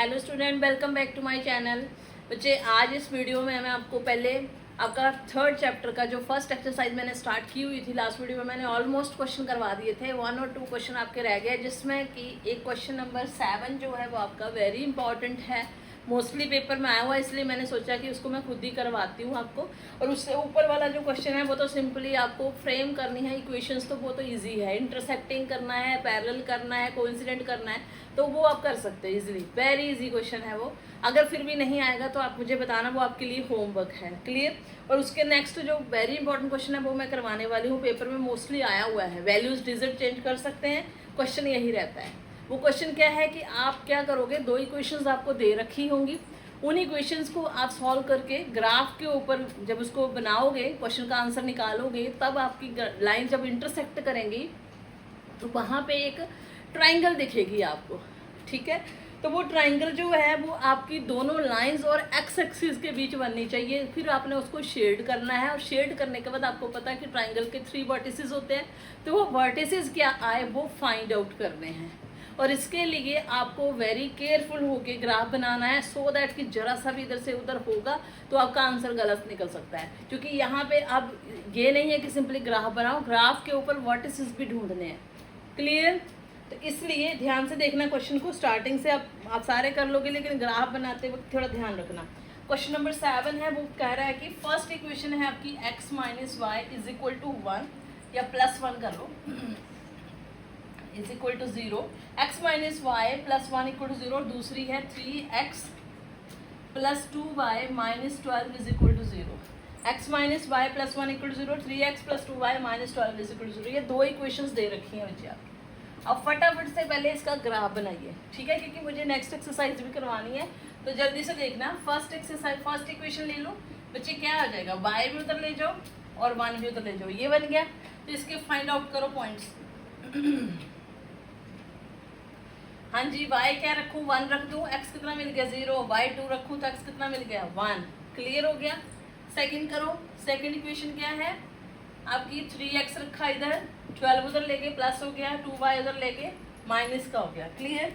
Hello student, welcome back to my channel. बच्चे, आज इस वीडियो में मैं आपको पहले आपका थर्ड चैप्टर का जो फर्स्ट एक्सरसाइज मैंने स्टार्ट की हुई थी, लास्ट वीडियो में मैंने ऑलमोस्ट क्वेश्चन करवा दिए थे। 1 और 2 क्वेश्चन आपके रह गए, जिसमें कि एक क्वेश्चन नंबर 7 जो है वो आपका वेरी इंपॉर्टेंट है, मोस्टली पेपर में आया हुआ है, इसलिए मैंने सोचा कि उसको मैं खुद ही करवाती हूँ आपको। और उससे ऊपर वाला जो क्वेश्चन है वो तो सिंपली आपको फ्रेम करनी है इक्वेशंस, तो वो तो इजी है। इंटरसेक्टिंग करना है, पैरेलल करना है, कोइंसिडेंट करना है, तो वो आप कर सकते हैं इजीली। वेरी इजी क्वेश्चन है वो। अगर फिर भी नहीं आएगा तो आप मुझे बताना, वो आपके लिए होमवर्क है। क्लियर। और उसके नेक्स्ट जो वेरी इंपॉर्टेंट क्वेश्चन है वो मैं करवाने वाली हूँ, पेपर में मोस्टली आया हुआ है। वैल्यूज डिजिट चेंज कर सकते हैं, क्वेश्चन यही रहता है। वो क्वेश्चन क्या है कि आप क्या करोगे, 2 इक्वेशंस आपको दे रखी होंगी, उन इक्वेशंस को आप सॉल्व करके ग्राफ के ऊपर जब उसको बनाओगे, क्वेश्चन का आंसर निकालोगे, तब आपकी लाइन जब इंटरसेक्ट करेंगी तो वहाँ पे एक ट्राइंगल दिखेगी आपको। ठीक है, तो वो ट्राइंगल जो है वो आपकी दोनों लाइंस और एक्स एक्सिस के बीच बननी चाहिए। फिर आपने उसको शेड करना है, और शेड करने के बाद आपको पता है कि ट्राइंगल के 3 वर्टिसेस होते हैं, तो वो वर्टिसेस क्या आए वो फाइंड आउट करने हैं। और इसके लिए आपको वेरी केयरफुल होके ग्राफ बनाना है, सो दैट कि जरा सा भी इधर से उधर होगा तो आपका आंसर गलत निकल सकता है। क्योंकि यहाँ पे अब ये नहीं है कि सिंपली ग्राफ बनाओ, ग्राफ के ऊपर वर्टिसेस भी ढूंढने हैं। क्लियर। तो इसलिए ध्यान से देखना क्वेश्चन को, स्टार्टिंग से आप सारे कर लोगे, लेकिन ग्राफ बनाते वक्त थोड़ा ध्यान रखना। क्वेश्चन नंबर 7 है, वो कह रहा है कि फर्स्ट इक्वेशन है आपकी x minus Y is equal to 1 या +1 कर लो, is equal to 0। x minus Y +1 equal to 0। और दूसरी है 3x plus 2y minus 12 is equal to 0। x minus Y +1 equal to 0, 3x plus 2y minus 12 is equal to 0। ये 2 equations दे रखी हैं बच्चे आपकी। अब फटाफट से पहले इसका ग्राफ बनाइए, ठीक है, क्योंकि मुझे नेक्स्ट एक्सरसाइज भी करवानी है, तो जल्दी से देखना। फर्स्ट एक्सरसाइज, फर्स्ट इक्वेशन ले लो बच्चे, क्या आ जाएगा, y भी उधर ले जाओ और 1 भी उधर ले जाओ, ये बन गया। तो इसके फाइंड आउट करो पॉइंट्स। हाँ जी, y क्या रखूँ, 1 रख दूँ, x कितना मिल गया 0, y2 रखूँ तो x कितना मिल गया 1। क्लियर हो गया। सेकंड करो, सेकंड इक्वेशन क्या है आपकी, 3x रखा इधर, 12 उधर लेके प्लस हो गया, 2y उधर लेके माइनस का हो गया। Clear.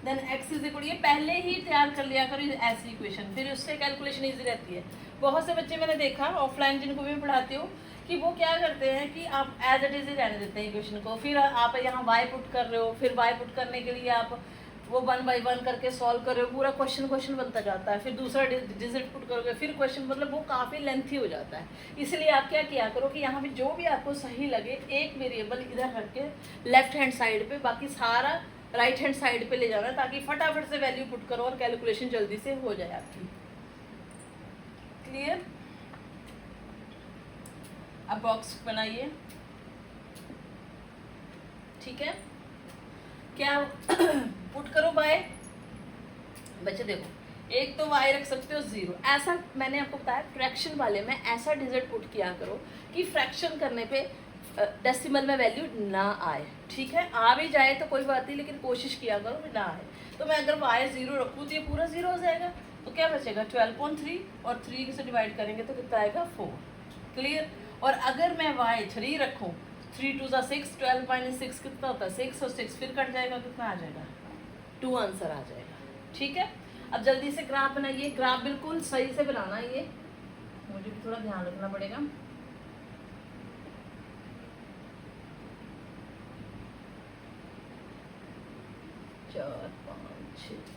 Then x is equal, ये पहले ही तैयार कर लिया करो ऐसी इक्वेशन, फिर उससे कैलकुलेशन इजी रहती है। बहुत से बच्चे मैंने देखा ऑफलाइन जिनको भी पढ़ाती हूँ कि वो क्या करते हैं कि आप एज इट इज ही रहने देते हैं इक्वेशन को, फिर आप यहाँ y पुट कर रहे हो, फिर y पुट करने के लिए आप वो 1 बाई 1 करके सॉल्व कर रहे हो, पूरा क्वेश्चन बनता जाता है, फिर दूसरा डिजिट पुट करोगे, फिर क्वेश्चन, मतलब वो काफ़ी लेंथी हो जाता है। इसलिए आप क्या किया करो कि यहाँ पे जो भी आपको सही लगे, एक वेरिएबल इधर रख के लेफ्ट हैंड साइड पे, बाकी सारा राइट हैंड साइड पे ले जाना, ताकि फटाफट से वैल्यू पुट करो और कैलकुलेशन जल्दी से हो जाए आपकी। क्लियर। अब बॉक्स बनाइए, ठीक है, क्या पुट करो बाय बच्चे। देखो, एक तो y रख सकते हो 0, ऐसा मैंने आपको बताया फ्रैक्शन वाले में ऐसा डिजिट पुट किया करो कि फ्रैक्शन करने पे डेसिमल में वैल्यू ना आए। ठीक है, आ भी जाए तो कोई बात नहीं, लेकिन कोशिश किया करो कि ना आए। तो मैं अगर y 0 रखूँ तो ये पूरा 0 हो जाएगा, तो क्या बचेगा 12.3, और 3 से डिवाइड करेंगे तो कितना आएगा 4। क्लियर। और अगर मैं y 3 रखूँ, 3 2 6, 12 माइनस 6 कितना होता है 6, और 6 फिर कट जाएगा, कितना आ जाएगा 2 आंसर आ जाएगा। ठीक है। अब जल्दी से ग्राफ बनाइए, ग्राफ बिल्कुल सही से बनाना है, ये मुझे भी थोड़ा ध्यान रखना पड़ेगा। चार 5 6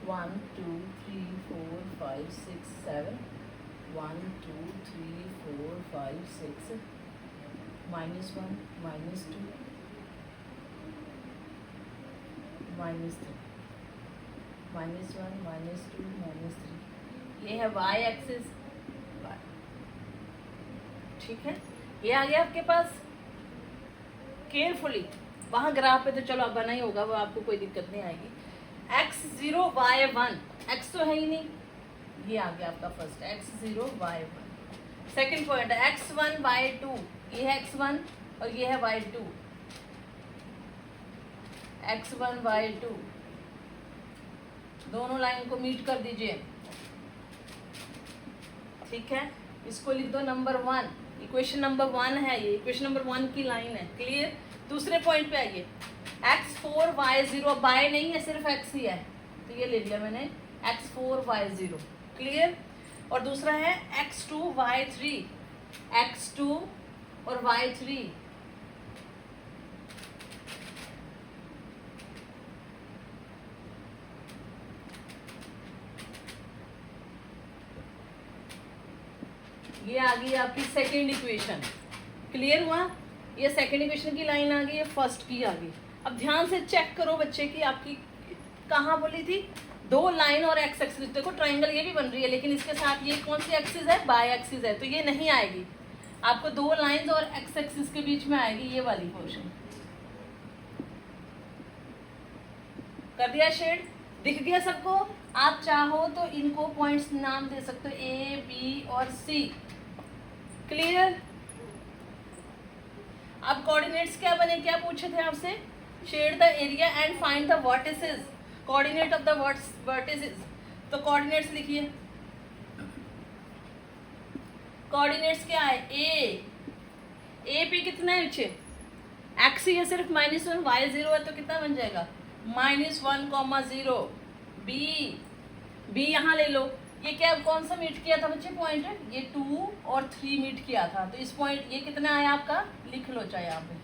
1 2 3 4 5 6 7, 1 2 3 4 5 6, -1 -2 -3, -1 -2 -3, ये है y एक्सिस। ठीक है, ये आ गया आपके पास। केयरफुली वहाँ ग्राफ पे तो चलो अब बना ही होगा, वो आपको कोई दिक्कत नहीं आएगी। x 0 y 1, x तो है ही नहीं, ये आ गया आपका first, x 0 y 1। Second point है x 1 y 2, ये है x 1 और ये है y 2, x 1 y 2, दोनों लाइन को मीट कर दीजिए। ठीक है, इसको लिख दो नंबर 1, इक्वेशन नंबर 1 है ये, इक्वेशन नंबर 1 की लाइन है। क्लियर। दूसरे पॉइंट पे आइए, x4 y0, बाय नहीं है, सिर्फ x ही है, तो ये ले लिया मैंने x4 y0। क्लियर। और दूसरा है x2 y3, x2 और y3, ये आ गई आपकी सेकेंड इक्वेशन। क्लियर हुआ, ये सेकेंड इक्वेशन की लाइन आ गई, ये फर्स्ट की आ गई। अब ध्यान से चेक करो बच्चे की आपकी कहाँ बोली थी, 2 लाइन और एक्स एक्सिस। देखो ट्रायंगल ये भी बन रही है, लेकिन इसके साथ ये कौन सी एक्सिस है, बाय एक्सिस है, तो ये नहीं आएगी। आपको 2 लाइंस और एक्स एक्सिस के बीच में आएगी ये वाली पोर्शन। कर दिया शेड, दिख गया सबको। आप चाहो तो इनको पॉइंट्स नाम दे सकते हो, ए बी और सी। क्लियर। अब कोऑर्डिनेट्स क्या बने, क्या पूछे थे आपसे, shade the area and find the vertices, coordinate of the vertices. तो कोऑर्डिनेट्स लिखिए, कोऑर्डिनेट्स क्या है, ए पे कितना है नीचे, एक्स ही है सिर्फ, -1, y0 है तो कितना बन जाएगा, -1, 0। बी यहाँ ले लो, ये क्या कौन सा मीट किया था बच्चे पॉइंट, ये 2 और 3 मीट किया था, तो इस पॉइंट ये कितना आया आपका, लिख लो चाहे यहाँ पे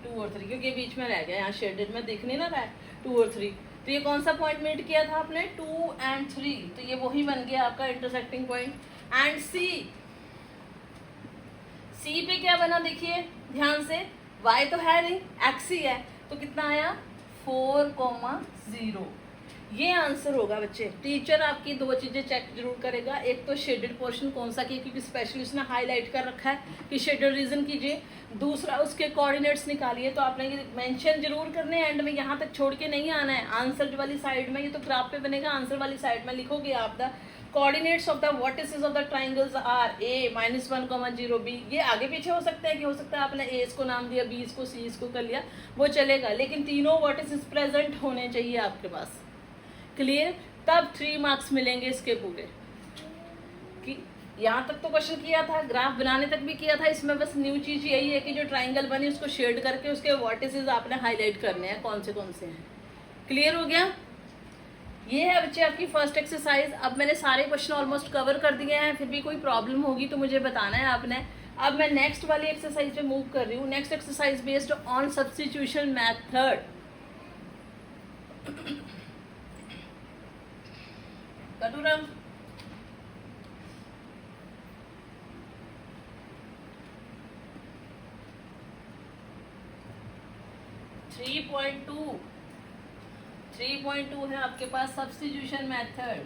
2 और 3, क्योंकि बीच में रह गया यहाँ शेडेड में दिख नहीं ना रहा है 2 और 3। तो ये कौन सा पॉइंट मीट किया था आपने, 2 and 3, तो ये वही बन गया आपका इंटरसेक्टिंग पॉइंट। एंड सी पे क्या बना देखिए ध्यान से, y तो है नहीं, x ही है, तो कितना आया 4, 0। ये आंसर होगा बच्चे। टीचर आपकी 2 चीज़ें चेक जरूर करेगा, एक तो शेडेड पोर्शन कौन सा किया, क्योंकि स्पेशली उसने हाईलाइट कर रखा है कि शेडेड रीजन कीजिए। दूसरा उसके कोऑर्डिनेट्स निकालिए, तो आपने ये मेंशन जरूर करने हैं, एंड में यहाँ तक छोड़ के नहीं आना है। आंसर वाली साइड में, ये तो ग्राफ पे बनेगा, आंसर वाली साइड में लिखोगे आप the coordinates of the vertices of the triangles are a, -1, 0 b। ये आगे पीछे हो सकता है कि हो सकता है आपने a इसको नाम दिया, b इसको, c इसको कर लिया, वो चलेगा, लेकिन तीनों वर्टिसेस प्रेजेंट होने चाहिए आपके पास। क्लियर। तब 3 मार्क्स मिलेंगे इसके पूरे। कि यहाँ तक तो क्वेश्चन किया था, ग्राफ बनाने तक भी किया था, इसमें बस न्यू चीज़ यही है कि जो ट्राइंगल बनी उसको शेड करके उसके वर्टिसेस आपने हाईलाइट करने हैं कौन से हैं। क्लियर हो गया। ये है बच्चे आपकी फर्स्ट एक्सरसाइज। अब मैंने सारे क्वेश्चन ऑलमोस्ट कवर कर दिए हैं, फिर भी कोई प्रॉब्लम होगी तो मुझे बताना है आपने। अब मैं नेक्स्ट वाली एक्सरसाइज पे मूव कर रही हूँ। Next exercise based on substitution method. कटूराम 3.2 है आपके पास सब्स्टिट्यूशन मेथड।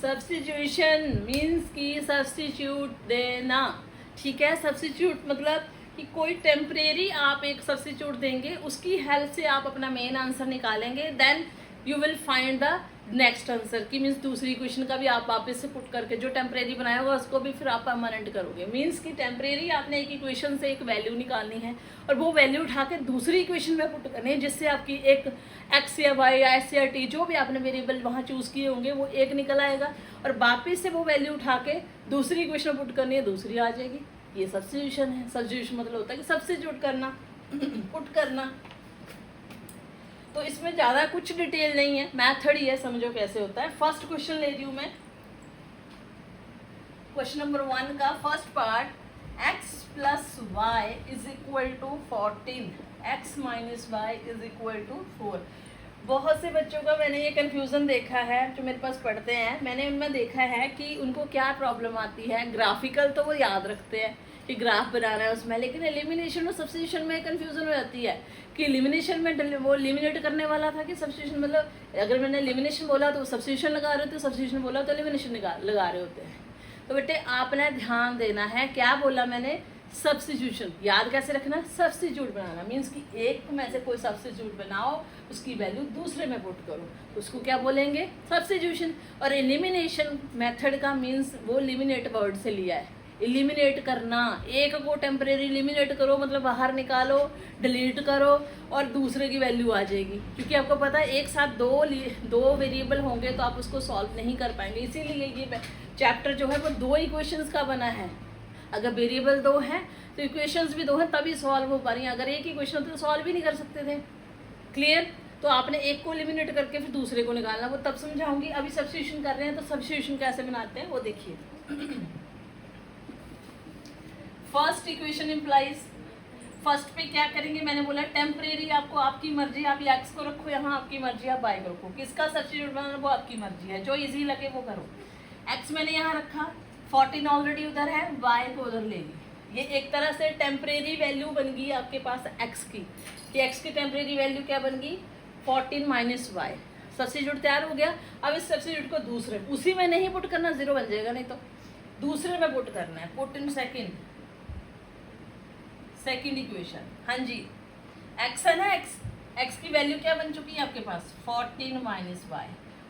सब्स्टिट्यूशन मीन्स कि सब्स्टिट्यूट देना, ठीक है। सब्स्टिट्यूट मतलब कि कोई टेम्परेरी आप एक सब्स्टिट्यूट देंगे, उसकी हेल्प से आप अपना मेन आंसर निकालेंगे, then you will find the next answer. की मीन्स दूसरी क्वेश्चन का भी आप वापस से पुट करके जो टेम्परेरी बनाया होगा उसको भी फिर आप परमानेंट करोगे। मीन्स कि टेम्परेरी आपने एक इक्वेशन से एक वैल्यू निकालनी है और वो वैल्यू उठा के दूसरी इक्वेशन में पुट करनी है, जिससे आपकी एक एक्स या वाई या एस या टी जो भी आपने वेरिएबल वहाँ चूज़ किए होंगे वो एक निकल आएगा, और वापस से वो वैल्यू उठा के दूसरी इक्वेशन में पुट करनी है, दूसरी आ जाएगी। ये सब्स्टिट्यूशन है। सब्स्टिट्यूशन मतलब होता है कि सब्स्टिट्यूट करना, पुट करना। तो इसमें ज़्यादा कुछ डिटेल नहीं है, मैथड ही है, समझो कैसे होता है। फर्स्ट क्वेश्चन ले रही हूँ मैं, क्वेश्चन नंबर 1 का first part, x + y = 14, x - y = 4। बहुत से बच्चों का मैंने ये कन्फ्यूज़न देखा है जो मेरे पास पढ़ते हैं, मैंने उनमें देखा है कि उनको क्या प्रॉब्लम आती है। ग्राफिकल तो वो याद रखते हैं कि ग्राफ बनाना है उसमें, लेकिन एलिमिनेशन और सब्स्टिट्यूशन में कन्फ्यूज़न हो जाती है कि एलिमिनेशन में वो एलिमिनेट करने वाला था कि सब्स्टिट्यूशन, मतलब अगर मैंने एलिमिनेशन बोला तो सब्स्टिट्यूशन लगा रहे होते, सब्स्टिट्यूशन बोला तो एलिमिनेशन लगा रहे होते हैं। तो बेटे आपने ध्यान देना है, क्या बोला मैंने, सब्स्टिट्यूशन। याद कैसे रखना, सब्स्टिट्यूट बनाना मीन्स कि एक में से कोई सब्स्टिट्यूट बनाओ, उसकी वैल्यू दूसरे में पुट करो, तो उसको क्या बोलेंगे, सब्स्टिट्यूशन। और एलिमिनेशन मेथड का मीन्स वो एलिमिनेट वर्ड से लिया है, एलिमिनेट करना, एक को टेम्परेरी एलिमिनेट करो मतलब बाहर निकालो, डिलीट करो और दूसरे की वैल्यू आ जाएगी। क्योंकि आपको पता है एक साथ दो वेरिएबल होंगे तो आप उसको सॉल्व नहीं कर पाएंगे, इसीलिए ये चैप्टर जो है वो 2 इक्वेशंस का बना है। अगर वेरिएबल 2 हैं तो इक्वेशंस भी 2 हैं तभी सॉल्व हो पा रही हैं, अगर एक इक्वेशन होती तो सॉल्व ही नहीं कर सकते थे। क्लियर? तो आपने एक को एलिमिनेट करके फिर दूसरे को निकालना, वो तब समझाऊंगी। अभी सब्स्टिट्यूशन कर रहे हैं तो सब्स्टिट्यूशन कैसे बनाते हैं वो देखिए। फर्स्ट इक्वेशन इम्प्लाइज, फर्स्ट पे क्या करेंगे, मैंने बोला टेम्परेरी, आपको आपकी मर्जी, आप एक्स को रखो यहाँ, आपकी मर्जी, आप वाई को रखो, किसका सब्स्टिट्यूट बनाना वो आपकी मर्जी है, जो इजी लगे वो करो। एक्स मैंने यहाँ रखा, 14 ऑलरेडी उधर है, वाई को उधर ले ली। ये एक तरह से टेम्परेरी वैल्यू बन गई आपके पास एक्स की, कि एक्स की टेम्परेरी वैल्यू क्या बन गई 14 माइनस वाई। सब्स्टिट्यूट तैयार हो गया। अब इस सब्स्टिट्यूट को दूसरे, उसी में नहीं पुट करना, 0 बन जाएगा, नहीं तो दूसरे में पुट करना है, पुट इन सेकंड इक्वेशन। हाँ जी, एक्स है ना, एक्स की वैल्यू क्या बन चुकी है आपके पास 14 माइनस वाई,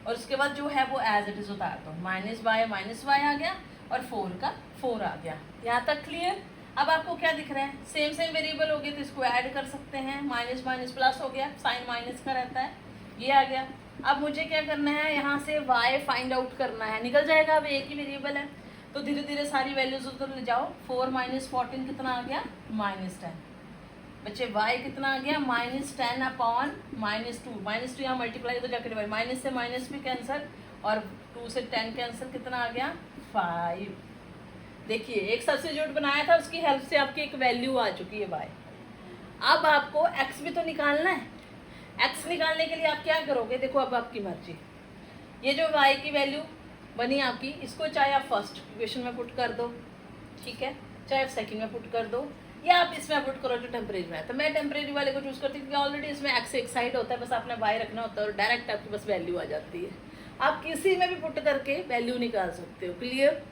और उसके बाद जो है वो एज इट इज उतार दो, माइनस वाई आ गया और 4 का 4 आ गया। यहाँ तक क्लियर? अब आपको क्या दिख रहा है, सेम वेरिएबल हो गए तो इसको ऐड कर सकते हैं, माइनस माइनस प्लस हो गया, साइन माइनस का रहता है, ये आ गया। अब मुझे क्या करना है, यहाँ से y फाइंड आउट करना है, निकल जाएगा, अब एक ही वेरिएबल है तो धीरे धीरे सारी वैल्यूज उधर ले जाओ। 4 माइनस 14 कितना आ गया -10। बच्चे y कितना आ गया -10 अपॉन -2, -2 यहाँ मल्टीप्लाई तो जाकर डिवाइड, माइनस से माइनस भी कैंसिल और 2 से 10 कैंसिल, कितना आ गया 5। देखिए एक सब्स्टिट्यूट बनाया था, उसकी हेल्प से आपकी एक वैल्यू आ चुकी है y। अब आपको x भी तो निकालना है, x निकालने के लिए आप क्या करोगे, देखो अब आपकी मर्जी, ये जो y की वैल्यू बनी आपकी, इसको चाहे आप फर्स्ट इक्वेशन में पुट कर दो, ठीक है, चाहे आप सेकंड में पुट कर दो, या आप इसमें पुट करो जो टेम्परेरी में है। तो मैं टेम्परेरी वाले को चूज करती हूँ क्योंकि ऑलरेडी इसमें x एक साइड होता है, बस आपने y रखना होता है और डायरेक्ट आपकी बस वैल्यू आ जाती है। आप किसी में भी पुट करके वैल्यू निकाल सकते हो। क्लियर?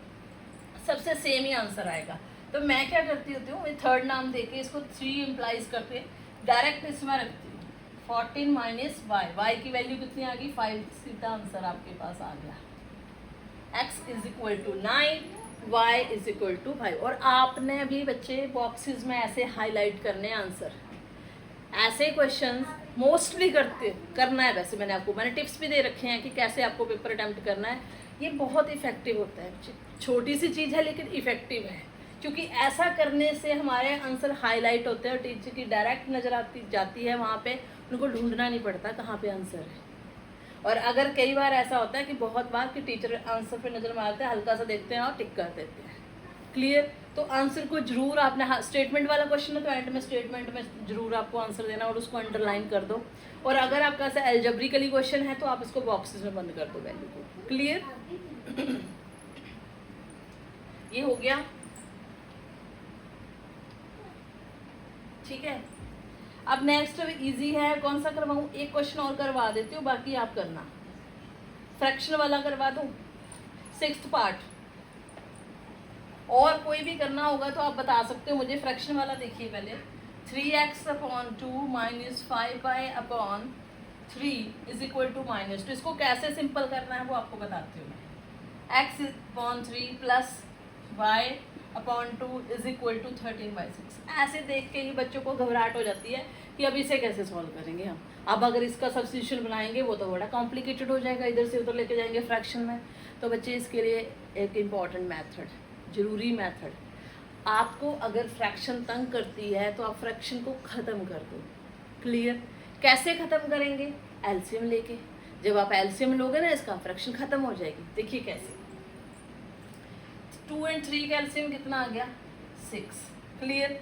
सबसे सेम ही आंसर आएगा। तो मैं क्या करती होती हूँ, मैं थर्ड नाम देके इसको 3 इम्प्लाइज करके डायरेक्ट इसमें रखती हूँ, 14 माइनस वाई की वैल्यू कितनी आ गई 5, सीधा आंसर आपके पास आ गया, x is equal to 9, y is equal to 5। और आपने भी बच्चे बॉक्सेस में ऐसे हाईलाइट करने आंसर, ऐसे क्वेश्चंस मोस्टली करना है। वैसे मैंने टिप्स भी दे रखे हैं कि कैसे आपको पेपर अटेम्प्ट करना है, ये बहुत इफेक्टिव होता है, छोटी सी चीज़ है लेकिन इफेक्टिव है, क्योंकि ऐसा करने से हमारे आंसर हाईलाइट होते हैं और टीचर की डायरेक्ट नज़र जाती है वहाँ पे, उनको ढूंढना नहीं पड़ता कहाँ पे आंसर है। और अगर कई बार ऐसा होता है कि बहुत बार कि टीचर आंसर पे नज़र मारते हैं, हल्का सा देखते हैं और टिक कर देते हैं। क्लियर? तो आंसर को जरूर आपने, स्टेटमेंट वाला क्वेश्चन है तो एंड में स्टेटमेंट में जरूर आपको आंसर देना और उसको अंडरलाइन कर दो। और अगर आपका ऐसा एल्जेब्रिकली क्वेश्चन है तो आप इसको बॉक्सेस में बंद कर दो वैल्यू को। क्लियर? ये हो गया, ठीक है। अब नेक्स्ट इजी है, कौन सा करवाऊँ, एक क्वेश्चन और करवा देती हूँ, बाकी आप करना। फ्रैक्शन वाला करवा दूँ, 6th पार्ट, और कोई भी करना होगा तो आप बता सकते हो मुझे। फ्रैक्शन वाला देखिए पहले, 3x upon 2 minus 5y upon 3 is equal to -2। इसको कैसे सिंपल करना है वो आपको बताती हूँ मैं। x upon 3 plus y upon 2 is equal to 13/6। ऐसे देख के ही बच्चों को घबराहट हो जाती है कि अब इसे कैसे सॉल्व करेंगे हम। अब अगर इसका सब्स्टिट्यूशन बनाएंगे वो तो बड़ा कॉम्प्लिकेटेड हो जाएगा, इधर से उधर लेके जाएंगे फ्रैक्शन में। तो बच्चे इसके लिए एक इम्पॉर्टेंट मेथड, जरूरी मेथड, आपको अगर फ्रैक्शन तंग करती है तो आप फ्रैक्शन को ख़त्म कर दो। क्लियर? कैसे ख़त्म करेंगे? एलसीएम लेके। जब आप एलसीएम लोगे ना इसका, फ्रैक्शन ख़त्म हो जाएगी। देखिए कैसे, 2 और 3 का एलसीएम कितना आ गया 6। क्लियर?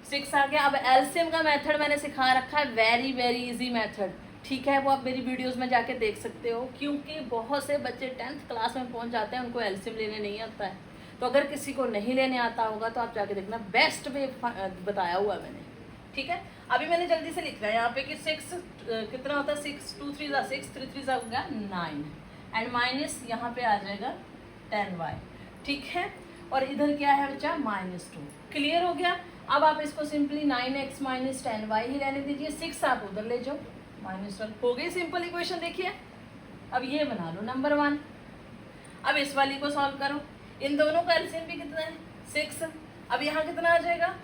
6 आ गया। अब एलसीएम का मेथड मैंने सिखा रखा है, वेरी इजी मेथड, ठीक है। वो आप मेरी वीडियोस में जाके देख सकते हो, क्योंकि बहुत से बच्चे 10th क्लास में पहुंच जाते हैं, उनको एलसीएम लेने नहीं आता है। तो अगर किसी को नहीं लेने आता होगा तो आप जाके देखना, बेस्ट वे बताया हुआ मैंने, ठीक है। अभी मैंने जल्दी से लिखना है यहाँ पे कि 6 कितना होता है, 6 2 3 6 3 3 हो गया 9 एंड माइनस यहाँ पे आ जाएगा 10y, ठीक है। और इधर क्या है बच्चा -2। क्लियर हो गया? अब आप इसको सिंपली 9x माइनस 10y ही रहने दीजिए, 6 आप उधर ले जाओ, -1 हो गई सिंपल इक्वेशन। देखिए अब ये बना लो नंबर 1। अब इस वाली को सॉल्व करो, इन दोनों का एलसीएम भी कितना है 6। अब यहाँ कितना आ जाएगा,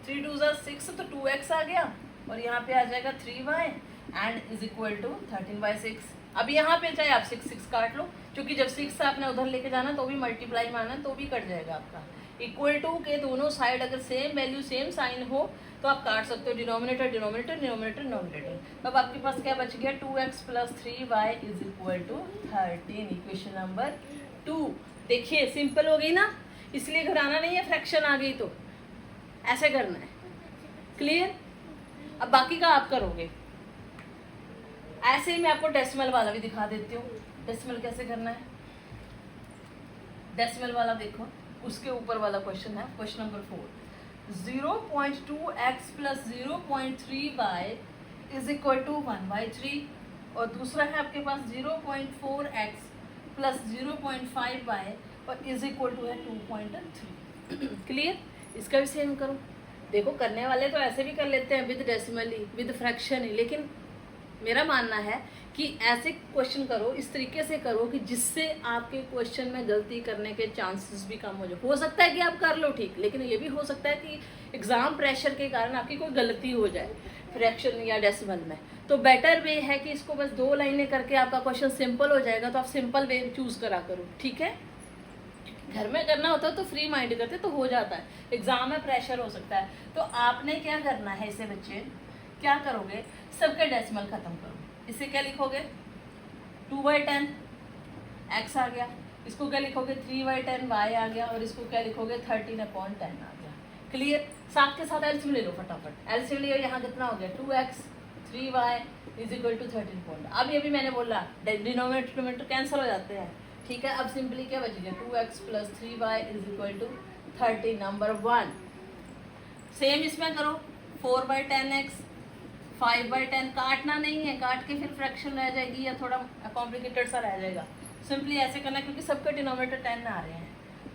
3 2 6, तो 2x आ गया और यहाँ पे आ जाएगा 3y and is equal to 13/6। अब यहाँ पे चाहे आप 6 6 काट लो, क्योंकि जब 6 आपने उधर लेके जाना तो भी मल्टीप्लाई में आना तो भी कट जाएगा आपका। इक्वल टू के दोनों साइड अगर सेम वैल्यू सेम साइन हो तो आप काट सकते हो डिनोमिनेटर डिनोमिनेटर डिनोमिनेटर डिनोमिनेटर। अब आपके पास क्या बच गया, 2x + 3y is equal to 13, equation number 2। देखिए सिंपल हो गई ना, इसलिए घबराना नहीं है, फ्रैक्शन आ गई तो ऐसे करना है। क्लियर? अब बाकी का आप करोगे ऐसे ही। मैं आपको डेसिमल वाला भी दिखा देती हूँ, डेसिमल कैसे करना है। डेसिमल वाला देखो, उसके ऊपर वाला क्वेश्चन है, question number 4, 0.2x + 0.3y is equal to 1/3, और दूसरा है आपके पास 0.4x + 0.5y और इज इक्वल टू है 2.3। क्लियर? इसका भी सेम करो। देखो करने वाले तो ऐसे भी कर लेते हैं विद डेसिमल ही, विद फ्रैक्शन ही, लेकिन मेरा मानना है कि ऐसे क्वेश्चन करो, इस तरीके से करो कि जिससे आपके क्वेश्चन में गलती करने के चांसेस भी कम हो जाए। हो सकता है कि आप कर लो ठीक, लेकिन ये भी हो सकता है कि एग्ज़ाम प्रेशर के कारण आपकी कोई गलती हो जाए फ्रैक्शन या डेसिमल में। तो बेटर वे है कि इसको बस 2 लाइनें करके आपका क्वेश्चन सिंपल हो जाएगा, तो आप सिंपल वे चूज़ करा करो, ठीक है। घर में करना होता है तो फ्री माइंड करते तो हो जाता है, एग्जाम में प्रेशर हो सकता है। तो आपने क्या करना है, इसे बच्चे क्या करोगे, सबके डेसिमल खत्म करो। इसे क्या लिखोगे, 2/10 x आ गया, इसको क्या लिखोगे 3/10 y आ गया, और इसको क्या लिखोगे 13/10 आ गया। क्लियर? साथ के साथ एलसीएम ले लो फटाफट, एलसीएम ले लो। यहाँ कितना हो गया 2x 3y is equal to 13। अब ये भी मैंने बोला डिनोमिनेटर कैंसिल हो जाते हैं, ठीक है। अब सिंपली क्या बच गया 2x + 3y is equal to 13, number 1। Same इसमें करो, 4/10x 5/10, काटना नहीं है, काट के फिर फ्रैक्शन रह जाएगी या थोड़ा कॉम्प्लिकेटेड सा रह जाएगा। सिंपली ऐसे करना क्योंकि सबके डिनोमिनेटर 10 आ रहे हैं।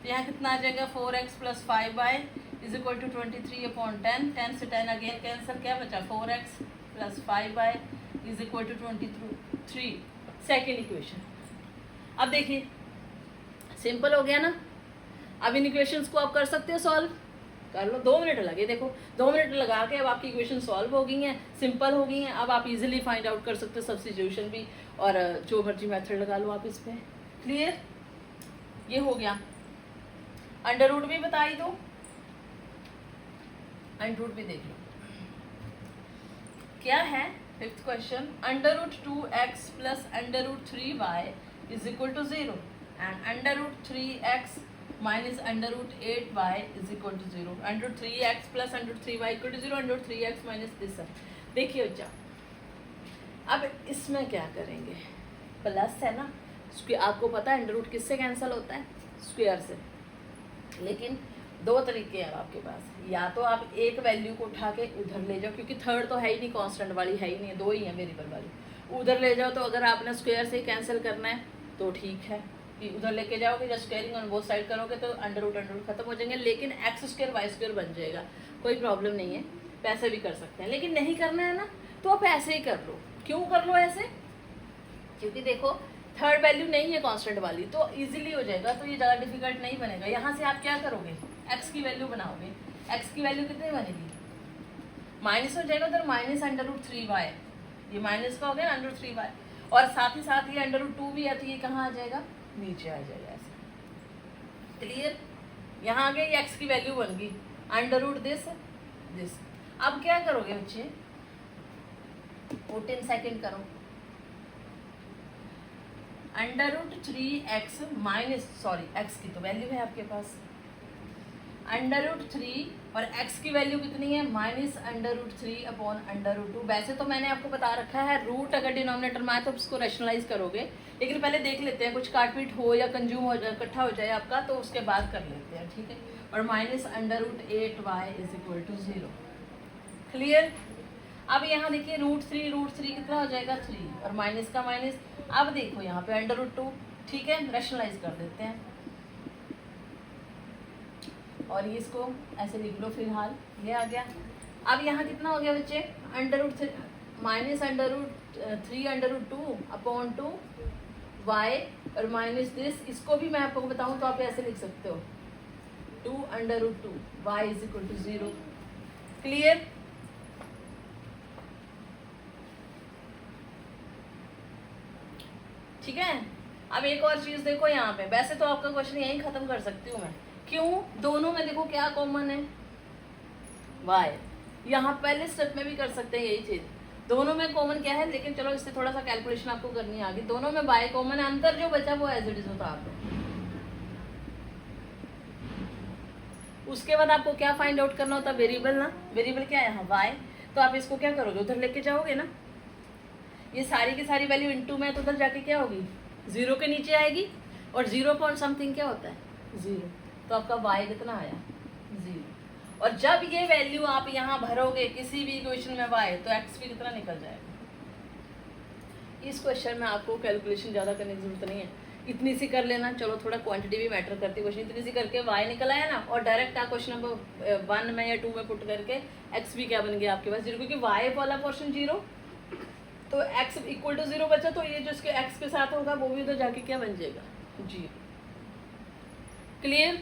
तो यहाँ कितना आ जाएगा 4x + 5y is equal to 23/10, 10 से 10 अगेन कैंसिल, क्या बचा 4x + 5y is equal to 23, second equation. अब देखिए सिंपल हो गया ना। अब इन इक्वेशंस को आप कर सकते हो सॉल्व, कर लो, 2 मिनट लगे। देखो 2 मिनट लगा के अब आपकी इक्वेशन सॉल्व हो गई हैं, सिंपल हो गई हैं। अब आप इजीली फाइंड आउट कर सकते हो सब्स्टिट्यूशन भी, और जो मर्जी मेथड लगा लो आप इस पर। क्लियर? ये हो गया। अंडर रूट भी बता ही दो, अंडर रूट भी देख लो क्या है। 5th question, √2x + √3y is equal to 0 and √3x minus √8y is equal to 0, √3x + √3y equal to 0, √3x minus this है। देखिए बच्चा, अब इसमें क्या करेंगे, प्लस है ना, आपको पता है अंडर रूट किससे कैंसिल होता है, स्क्वायर से। लेकिन 2 तरीके हैं आपके पास, या तो आप एक वैल्यू को उठा के उधर ले जाओ, क्योंकि थर्ड तो है ही नहीं, कांस्टेंट वाली है ही नहीं, 2 ही है वेरिएबल वाली, उधर ले जाओ। तो अगर आपने स्क्वायर से ही कैंसिल करना है तो ठीक है कि उधर लेके जाओगे, जब स्क्वायरिंग ऑन बोथ साइड करोगे तो अंडर रूट खत्म हो जाएंगे, लेकिन x² y² बन जाएगा, कोई प्रॉब्लम नहीं है, पैसे भी कर सकते हैं। लेकिन नहीं करना है ना तो आप ऐसे ही कर लो। क्यों कर लो ऐसे, क्योंकि देखो थर्ड वैल्यू नहीं है कांस्टेंट वाली, तो इजीली हो जाएगा, तो ये ज़्यादा डिफिकल्ट नहीं बनेगा। यहाँ से आप क्या करोगे, x की वैल्यू बनाओगे, x की वैल्यू कितनी बनेगी, माइनस हो जाएगा, उधर माइनस √3y, ये माइनस का हो गया √3y, और साथ ही साथ ये √2 भी है, तो ये कहाँ आ जाएगा, नीचे आ जाएगा ऐसे। क्लियर? यहाँ आ गया, ये x की वैल्यू बन गई √this। अब क्या करोगे बच्चे, 14 सेकेंड करो, √3x माइनस, सॉरी x की तो वैल्यू है आपके पास √3, और x की वैल्यू कितनी है -√3/√2। वैसे तो मैंने आपको बता रखा है रूट अगर डिनोमिनेटर में आए तो उसको रैशनलाइज करोगे, लेकिन पहले देख लेते हैं कुछ काटपीट हो या कंज्यूम हो जाए, इकट्ठा हो जाए आपका, तो उसके बाद कर लेते हैं, ठीक है। और -√8y is equal to 0। Clear? अब यहाँ देखिए √3 कितना हो जाएगा 3, और माइनस का माइनस। अब देखो यहाँ पे √2, ठीक है, रैशनलाइज कर देते हैं, और ये इसको ऐसे लिख लो फिलहाल, ये आ गया। अब यहाँ कितना हो गया बच्चे, -√3/√2/2y और माइनस दिस। इसको भी मैं आपको बताऊँ तो आप ऐसे लिख सकते हो 2√2 y is equal to 0। Clear? ठीक है। अब एक और चीज देखो यहाँ पे, वैसे तो आपका क्वेश्चन यही खत्म कर सकती हूँ मैं, क्यों? दोनों में देखो क्या कॉमन है, y। यहाँ पहले स्टेप में भी कर सकते हैं यही चीज, दोनों में कॉमन क्या है, लेकिन चलो इससे थोड़ा सा कैलकुलेशन आपको करनी आगे। दोनों में y कॉमन है, अंतर जो बचा वो एज इट इज होता है। उसके बाद आपको क्या फाइंड आउट करना होता है, वेरिएबल ना। वेरिएबल क्या है यहाँ, y। तो आप इसको क्या करोगे, उधर लेके जाओगे ना, ये सारी की सारी वैल्यू इनटू में, तो उधर जाके क्या होगी, 0 के नीचे आएगी, और 0 पॉइंट समथिंग क्या होता है, 0। तो आपका y कितना आया, 0। और जब ये वैल्यू आप यहाँ भरोगे किसी भी इक्वेशन में y, तो x भी कितना निकल जाएगा। इस क्वेश्चन में आपको कैलकुलेशन ज़्यादा करने की जरूरत नहीं है, इतनी सी कर लेना। चलो थोड़ा क्वांटिटी भी मैटर करती है, क्वेश्चन इतनी सी करके y निकल आया ना, और डायरेक्ट आप क्वेश्चन नंबर 1 में या 2 में पुट करके x भी क्या बन गया आपके पास, 0, क्योंकि y वाला पोर्शन 0, तो x इक्वल टू 0 बचा, तो ये जो इसके x के साथ होगा वो भी उधर जाके क्या बन जाएगा, 0। क्लियर?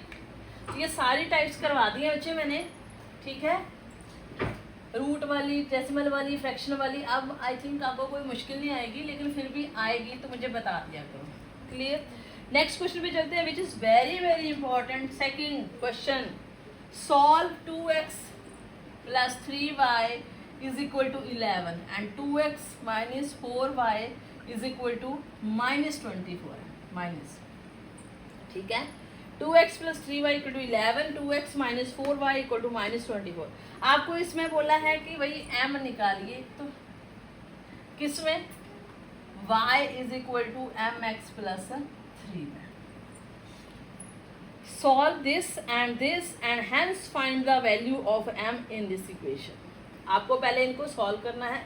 ये सारी टाइप्स करवा दी है बच्चे मैंने, ठीक है, रूट वाली, डेसिमल वाली, फ्रैक्शन वाली। अब आई थिंक आपको कोई मुश्किल नहीं आएगी, लेकिन फिर भी आएगी तो मुझे बता दिया करो। क्लियर? नेक्स्ट क्वेश्चन पे चलते हैं, which is very very important. Second question, solve 2x plus 3y is equal to 11 and 2x minus 4y is equal to minus 24 minus, ठीक है। 2x plus 3y equal to 11, 2x minus 4y equal to minus 24। आपको इसमें बोला है कि भाई m निकालिए, तो किसमें, y is equal to mx plus 3 में। Solve this and hence find the value of m in this equation। आपको पहले इनको सॉल्व करना है।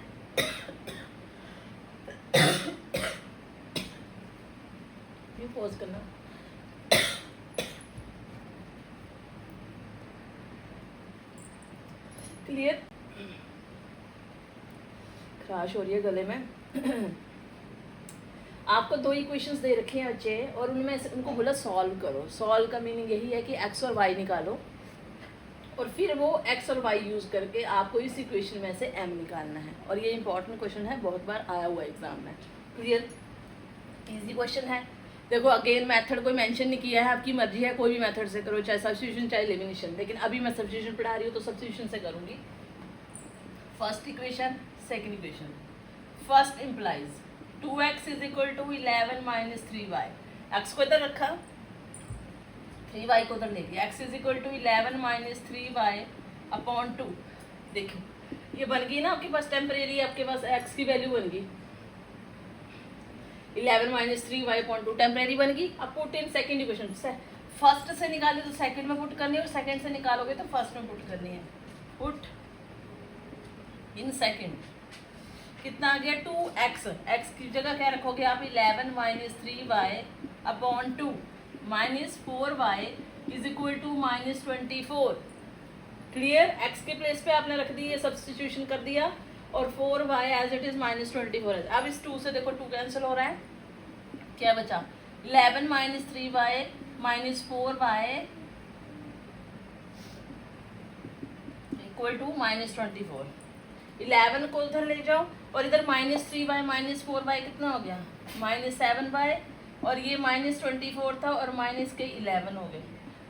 ये पॉज करना। क्लियर? खराश हो रही है गले में। आपको 2 इक्वेशंस दे रखे हैं बच्चे, और उनमें से उनको बोला सॉल्व करो। सॉल्व का मीनिंग यही है कि x और y निकालो, और फिर वो x और y यूज़ करके आपको इस इक्वेशन में से m निकालना है। और ये इंपॉर्टेंट क्वेश्चन है, बहुत बार आया हुआ एग्जाम में। क्लियर? इजी क्वेश्चन है। देखो अगेन मेथड कोई मेंशन नहीं किया है, आपकी मर्जी है, कोई भी मेथड से करो, चाहे सब्स्टिट्यूशन चाहे एलिमिनेशन, लेकिन अभी मैं सब्स्टिट्यूशन पढ़ा रही हूँ तो सब्स्टिट्यूशन से करूँगी। First equation, second equation. First implies 2x is equal to 11 minus 3y। x को इधर रखा, 3y को उधर ले गया, x is equal to 11 minus 3y upon 2। देखो ये बन गई ना आपके पास टेम्परेरी, आपके पास x की वैल्यू बन गई 11 माइनस 3y अपॉन 2, टेम्परेरी बन गई। अब put in second equation, first से निकाले तो सेकेंड में पुट करनी है, और सेकेंड से निकालोगे तो फर्स्ट में पुट करनी है। पुट इन सेकेंड, कितना आ गया 2x, x की जगह क्या रखोगे आप 11 minus 3y upon 2 minus 4y is equal to minus 24। Clear? x के प्लेस पे आपने रख दी, ये सब्स्टिट्यूशन कर दिया, और 4y as it is minus 24 है। अब इस 2 से देखो 2 कैंसिल हो रहा है, क्या बचा 11 minus 3y minus 4y equal to minus 24। 11 को उधर ले जाओ, और इधर माइनस 3y माइनस 4y कितना हो गया माइनस 7y, और ये माइनस 24 था, और माइनस के 11 हो गए।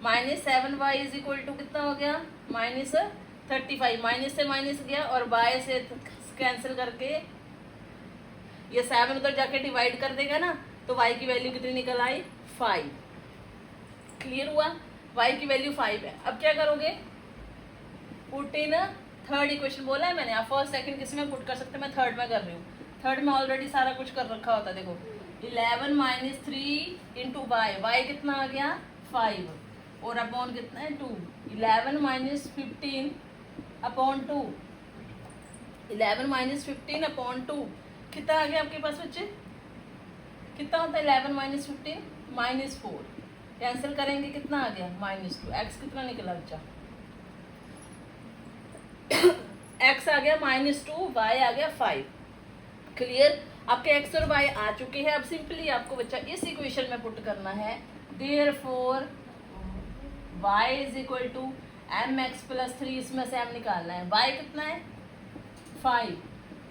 Minus 7y is equal to कितना हो गया माइनस 35। माइनस से माइनस गया, और y से कैंसिल करके ये 7 उधर जाके डिवाइड कर देगा ना, तो y की वैल्यू कितनी निकल आई 5। क्लियर हुआ? y की वैल्यू 5 है। अब क्या करोगे, पुट इन थर्ड इक्वेशन बोला है मैंने, आप फर्स्ट सेकंड किस में पुट कर सकते हैं, मैं थर्ड में कर रही हूँ। थर्ड में ऑलरेडी सारा कुछ कर रखा होता है। देखो 11 माइनस 3 इंटू y कितना आ गया 5, और अपॉन कितना है 2। 11 माइनस 15 अपॉन 2, 11 माइनस 15 अपॉन 2 कितना आ गया आपके पास बच्चे, कितना होता है 11 माइनस 15 माइनस 4, कैंसिल करेंगे कितना आ गया माइनस 2। x कितना निकला बच्चा x आ गया -2, y आ गया 5। क्लियर? आपके x और y आ चुके हैं। अब सिंपली आपको बच्चा इस इक्वेशन में पुट करना है, therefore y is equal to m x plus 3, इसमें से m निकालना है। y कितना है 5,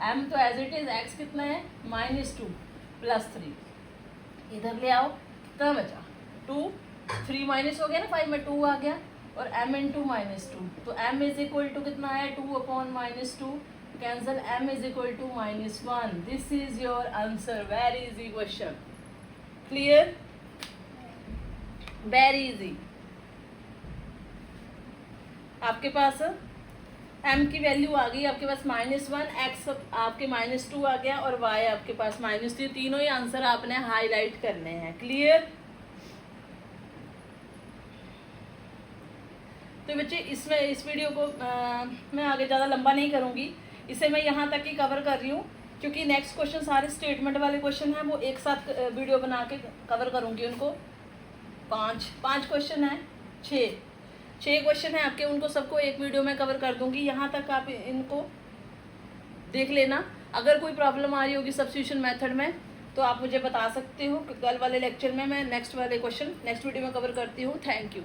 m तो एज इट इज x कितना है -2 प्लस 3, इधर ले आओ कितना बचा 2, 3 माइनस हो गया ना 5 में 2 आ गया और m इंटू -2, तो m इज इक्वल टू कितना है 2 upon -2, cancel m is equal to -1। This is your answer. Very easy question, clear, very easy. आपके पास m की वैल्यू आ गई, आपके पास -1, x आपके -2 आ गया और y आपके पास -3, तीनों ही आंसर आपने हाईलाइट करने हैं, क्लियर। तो बच्चे इसमें इस वीडियो को मैं आगे ज़्यादा लंबा नहीं करूँगी, इसे मैं यहाँ तक ही कवर कर रही हूँ क्योंकि नेक्स्ट क्वेश्चन सारे स्टेटमेंट वाले क्वेश्चन हैं, वो एक साथ वीडियो बना के कवर करूँगी उनको। पाँच क्वेश्चन हैं, छः क्वेश्चन हैं आपके, उनको सबको एक वीडियो में कवर कर दूँगी। यहाँ तक आप इनको देख लेना। अगर कोई प्रॉब्लम आ रही होगी सब्स्टिट्यूशन मेथड में तो आप मुझे बता सकते हो। कल वाले लेक्चर में मैं नेक्स्ट वाले क्वेश्चन नेक्स्ट वीडियो में कवर करती हूँ। Thank you.